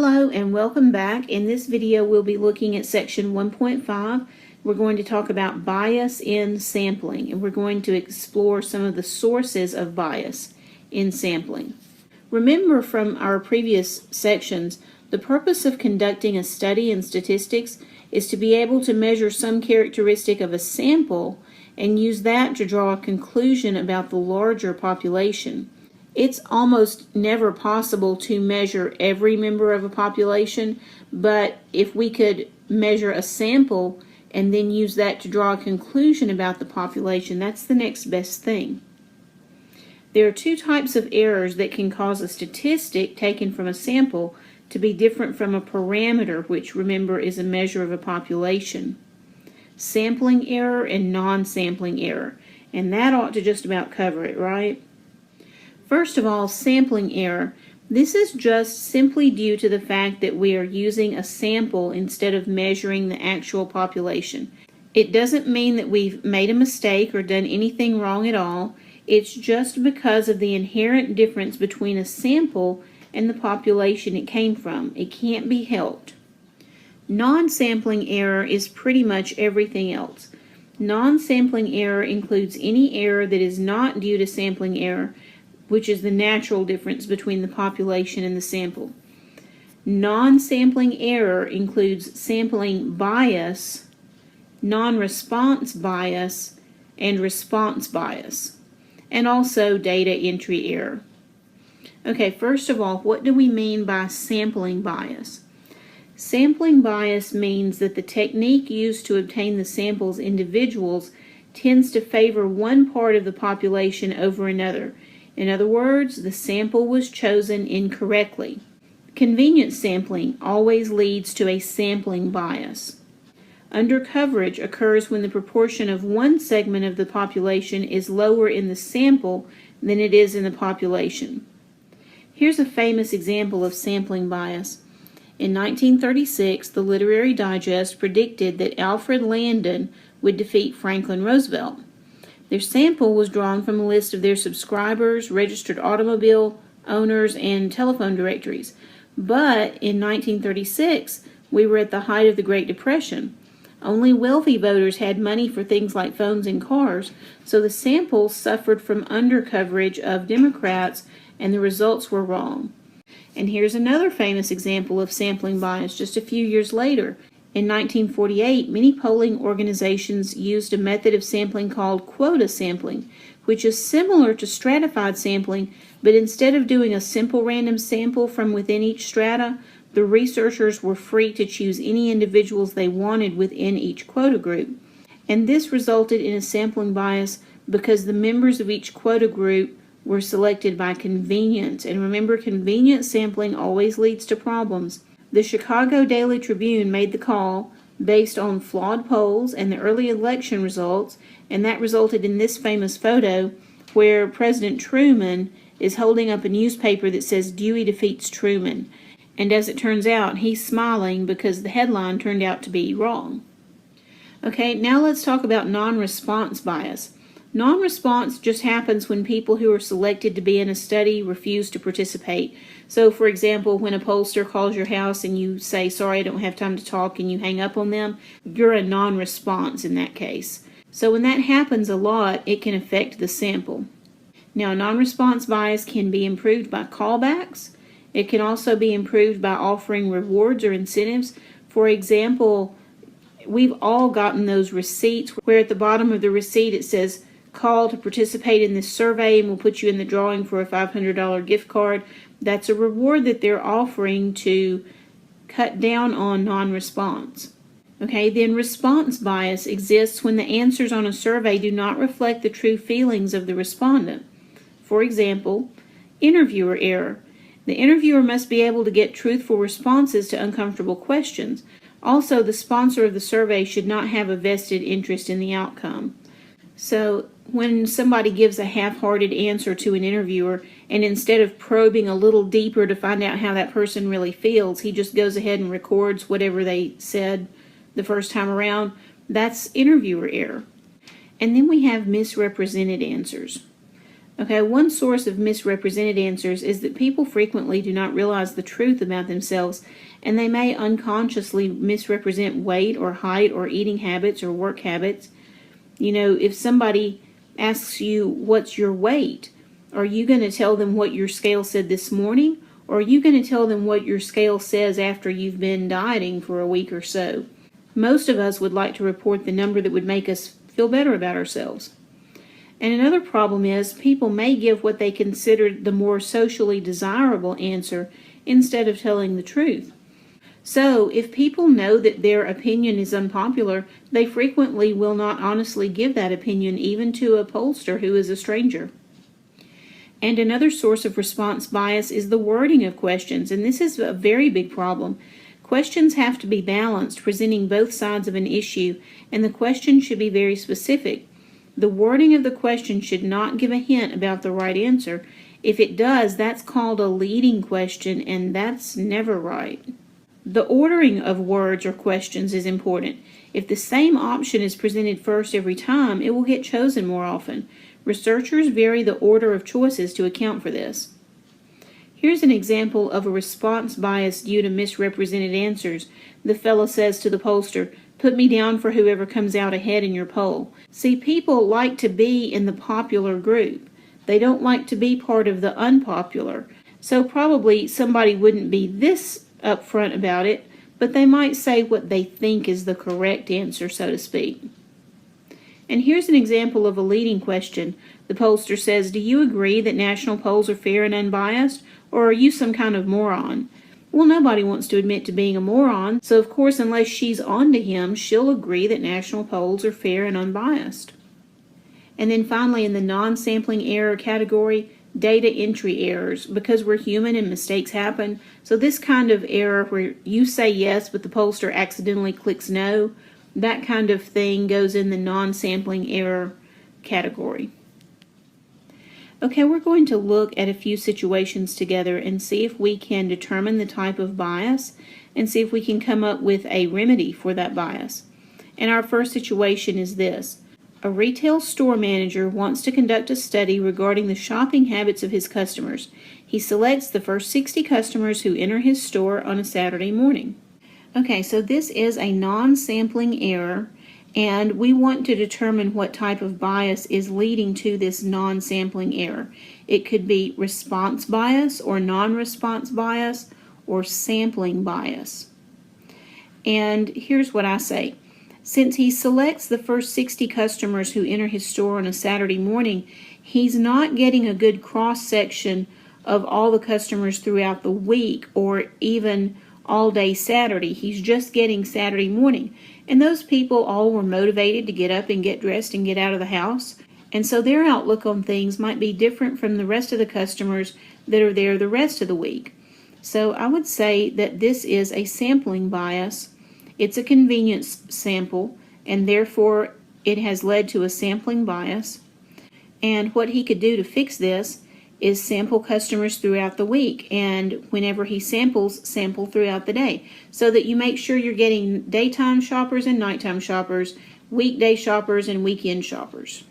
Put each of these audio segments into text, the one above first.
Hello and welcome back. In this video we'll be looking at section 1.5. We're going to talk about bias in sampling, and we're going to explore some of the sources of bias in sampling. Remember from our previous sections, the purpose of conducting a study in statistics is to be able to measure some characteristic of a sample and use that to draw a conclusion about the larger population. It's almost never possible to measure every member of a population, but if we could measure a sample and then use that to draw a conclusion about the population, that's the next best thing. There are two types of errors that can cause a statistic taken from a sample to be different from a parameter, which, remember, is a measure of a population. Sampling error and non-sampling error, and that ought to just about cover it, right? First of all, sampling error. This is just simply due to the fact that we are using a sample instead of measuring the actual population. It doesn't mean that we've made a mistake or done anything wrong at all. It's just because of the inherent difference between a sample and the population it came from. It can't be helped. Non-sampling error is pretty much everything else. Non-sampling error includes any error that is not due to sampling error, which is the natural difference between the population and the sample. Non-sampling error includes sampling bias, non-response bias, and response bias, and also data entry error. Okay, first of all, what do we mean by sampling bias? Sampling bias means that the technique used to obtain the sample's individuals tends to favor one part of the population over another. In other words, the sample was chosen incorrectly. Convenience sampling always leads to a sampling bias. Undercoverage occurs when the proportion of one segment of the population is lower in the sample than it is in the population. Here's a famous example of sampling bias. In 1936, the Literary Digest predicted that Alfred Landon would defeat Franklin Roosevelt. Their sample was drawn from a list of their subscribers, registered automobile owners, and telephone directories. But in 1936, we were at the height of the Great Depression. Only wealthy voters had money for things like phones and cars, so the sample suffered from undercoverage of Democrats, and the results were wrong. And here's another famous example of sampling bias just a few years later. In 1948, many polling organizations used a method of sampling called quota sampling, which is similar to stratified sampling, but instead of doing a simple random sample from within each strata, the researchers were free to choose any individuals they wanted within each quota group. And this resulted in a sampling bias because the members of each quota group were selected by convenience. And remember, convenience sampling always leads to problems. The Chicago Daily Tribune made the call based on flawed polls and the early election results, and that resulted in this famous photo where President Truman is holding up a newspaper that says Dewey defeats Truman. And as it turns out, he's smiling because the headline turned out to be wrong. Okay, now let's talk about non-response bias. Non-response just happens when people who are selected to be in a study refuse to participate. So, for example, when a pollster calls your house and you say, "Sorry, I don't have time to talk," and you hang up on them, you're a non-response in that case. So when that happens a lot, it can affect the sample. Now, non-response bias can be improved by callbacks. It can also be improved by offering rewards or incentives. For example, we've all gotten those receipts where at the bottom of the receipt it says, "Call to participate in this survey and we'll put you in the drawing for a $500 gift card." That's a reward that they're offering to cut down on non-response. Okay, then response bias exists when the answers on a survey do not reflect the true feelings of the respondent. For example, interviewer error. The interviewer must be able to get truthful responses to uncomfortable questions. Also, the sponsor of the survey should not have a vested interest in the outcome. So when somebody gives a half-hearted answer to an interviewer, and instead of probing a little deeper to find out how that person really feels, he just goes ahead and records whatever they said the first time around, that's interviewer error. And then we have misrepresented answers. Okay, one source of misrepresented answers is that people frequently do not realize the truth about themselves, and they may unconsciously misrepresent weight or height or eating habits or work habits. You know, if somebody asks you, what's your weight? Are you going to tell them what your scale said this morning? Or are you going to tell them what your scale says after you've been dieting for a week or so? Most of us would like to report the number that would make us feel better about ourselves. And another problem is people may give what they consider the more socially desirable answer instead of telling the truth. So, if people know that their opinion is unpopular, they frequently will not honestly give that opinion even to a pollster who is a stranger. And another source of response bias is the wording of questions, and this is a very big problem. Questions have to be balanced, presenting both sides of an issue, and the question should be very specific. The wording of the question should not give a hint about the right answer. If it does, that's called a leading question, and that's never right. The ordering of words or questions is important. If the same option is presented first every time, it will get chosen more often. Researchers vary the order of choices to account for this. Here's an example of a response bias due to misrepresented answers. The fellow says to the pollster, "Put me down for whoever comes out ahead in your poll." See, people like to be in the popular group. They don't like to be part of the unpopular. So probably somebody wouldn't be this upfront about it, but they might say what they think is the correct answer, so to speak. And here's an example of a leading question. The pollster says, "Do you agree that national polls are fair and unbiased, or are you some kind of moron?" Well, nobody wants to admit to being a moron, so of course, unless she's on to him, she'll agree that national polls are fair and unbiased. And then finally, in the non-sampling error category, data entry errors, because we're human and mistakes happen. So this kind of error where you say yes, but the pollster accidentally clicks no, that kind of thing goes in the non-sampling error category. Okay, we're going to look at a few situations together and see if we can determine the type of bias and see if we can come up with a remedy for that bias. And our first situation is this. A retail store manager wants to conduct a study regarding the shopping habits of his customers. He selects the first 60 customers who enter his store on a Saturday morning. Okay, so this is a non-sampling error, and we want to determine what type of bias is leading to this non-sampling error. It could be response bias or non-response bias or sampling bias. And here's what I say. Since he selects the first 60 customers who enter his store on a Saturday morning, he's not getting a good cross-section of all the customers throughout the week or even all day Saturday. He's just getting Saturday morning. And those people all were motivated to get up and get dressed and get out of the house. And so their outlook on things might be different from the rest of the customers that are there the rest of the week. So I would say that this is a sampling bias. It's a convenience sample, and therefore it has led to a sampling bias. And what he could do to fix this is sample customers throughout the week, and whenever he samples, sample throughout the day, so that you make sure you're getting daytime shoppers and nighttime shoppers, weekday shoppers and weekend shoppers.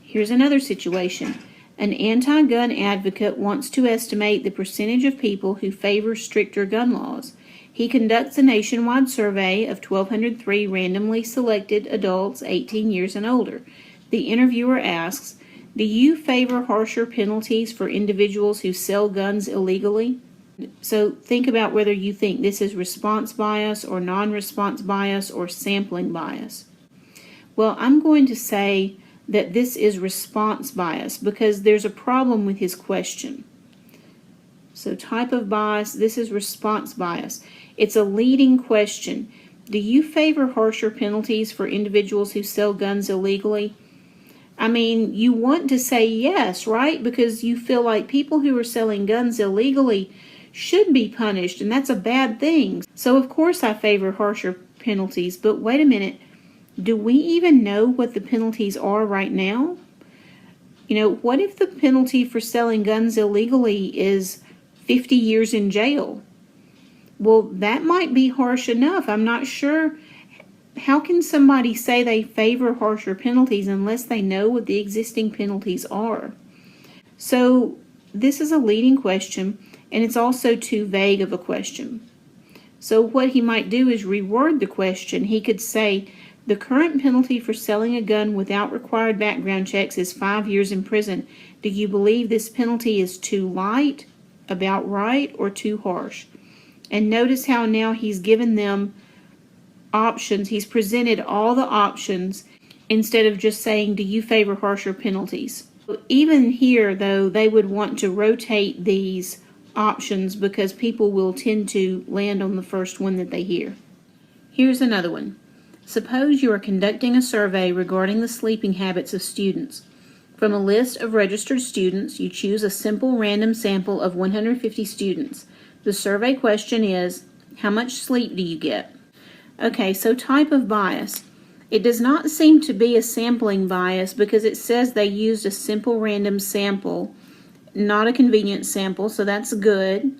Here's another situation. An anti-gun advocate wants to estimate the percentage of people who favor stricter gun laws. He conducts a nationwide survey of 1,203 randomly selected adults 18 years and older. The interviewer asks, "Do you favor harsher penalties for individuals who sell guns illegally?" So think about whether you think this is response bias or non-response bias or sampling bias. Well, I'm going to say that this is response bias because there's a problem with his question. So type of bias, this is response bias. It's a leading question. Do you favor harsher penalties for individuals who sell guns illegally? I mean, you want to say yes, right? Because you feel like people who are selling guns illegally should be punished, and that's a bad thing. So of course I favor harsher penalties, but wait a minute. Do we even know what the penalties are right now? You know, what if the penalty for selling guns illegally is 50 years in jail? Well, that might be harsh enough. I'm not sure. How can somebody say they favor harsher penalties unless they know what the existing penalties are? So this is a leading question, and it's also too vague of a question. So what he might do is reword the question. He could say, the current penalty for selling a gun without required background checks is 5 years in prison. Do you believe this penalty is too light, about right, or too harsh? And notice how now he's given them options. He's presented all the options instead of just saying, do you favor harsher penalties? Even here, though, they would want to rotate these options because people will tend to land on the first one that they hear. Here's another one. Suppose you are conducting a survey regarding the sleeping habits of students. From a list of registered students, you choose a simple random sample of 150 students. The survey question is, how much sleep do you get? Okay, so type of bias. It does not seem to be a sampling bias because it says they used a simple random sample, not a convenience sample, so that's good.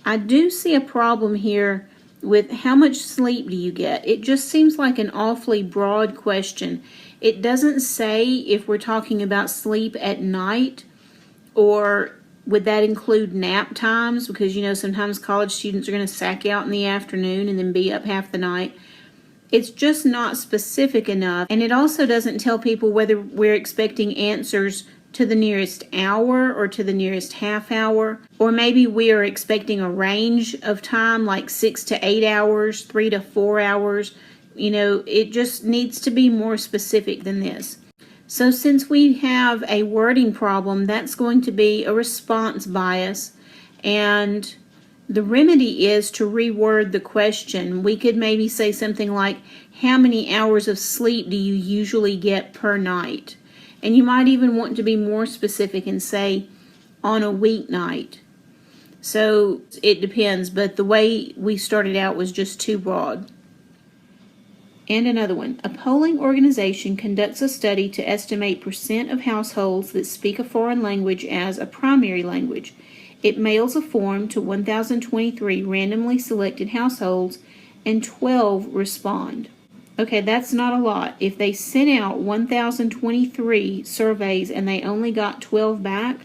I do see a problem here with how much sleep do you get. It just seems like an awfully broad question. It doesn't say if we're talking about sleep at night, or would that include nap times, because sometimes college students are going to sack out in the afternoon and then be up half the night. It's just not specific enough, and it also doesn't tell people whether we're expecting answers to the nearest hour or to the nearest half hour, or maybe we are expecting a range of time like 6 to 8 hours, 3 to 4 hours. It just needs to be more specific than this. So since we have a wording problem, that's going to be a response bias, and the remedy is to reword the question. We could maybe say something like, how many hours of sleep do you usually get per night? And you might even want to be more specific and say, on a weeknight. So it depends, but the way we started out was just too broad. And another one. A polling organization conducts a study to estimate % of households that speak a foreign language as a primary language. It mails a form to 1,023 randomly selected households, and 12 respond. Okay, that's not a lot. If they sent out 1,023 surveys and they only got 12 back,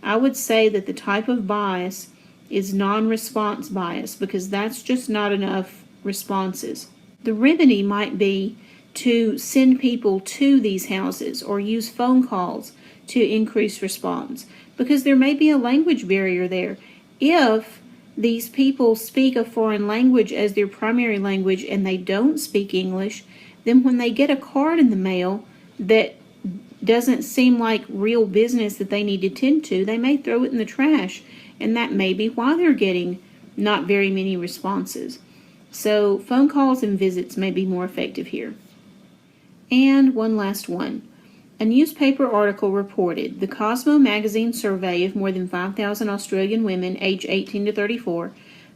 I would say that the type of bias is non-response bias, because that's just not enough responses. The remedy might be to send people to these houses or use phone calls to increase response, because there may be a language barrier there. If these people speak a foreign language as their primary language and they don't speak English, then when they get a card in the mail that doesn't seem like real business that they need to tend to, they may throw it in the trash, and that may be why they're getting not very many responses. So phone calls and visits may be more effective here. And one last one. A newspaper article reported the Cosmo magazine survey of more than 5,000 Australian women aged 18 to 34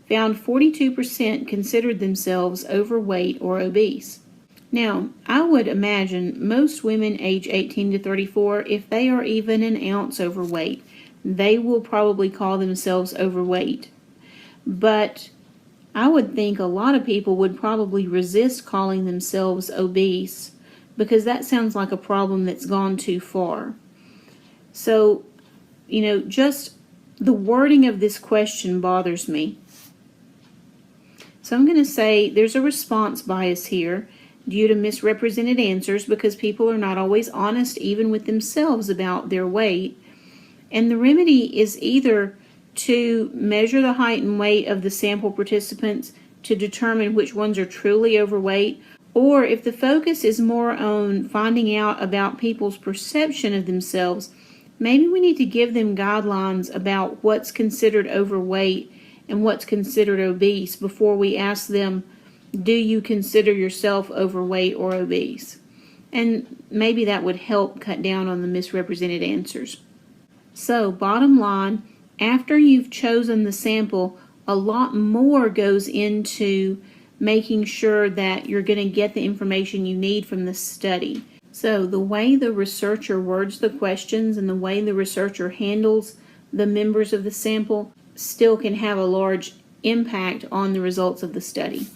found 42% considered themselves overweight or obese. Now, I would imagine most women age 18 to 34, if they are even an ounce overweight, they will probably call themselves overweight. But I would think a lot of people would probably resist calling themselves obese, because that sounds like a problem that's gone too far. So, just the wording of this question bothers me. So I'm going to say there's a response bias here due to misrepresented answers, because people are not always honest even with themselves about their weight. And the remedy is either to measure the height and weight of the sample participants to determine which ones are truly overweight, or if the focus is more on finding out about people's perception of themselves, maybe we need to give them guidelines about what's considered overweight and what's considered obese before we ask them, do you consider yourself overweight or obese? And maybe that would help cut down on the misrepresented answers. So, bottom line, after you've chosen the sample, a lot more goes into making sure that you're going to get the information you need from the study. So the way the researcher words the questions and the way the researcher handles the members of the sample still can have a large impact on the results of the study.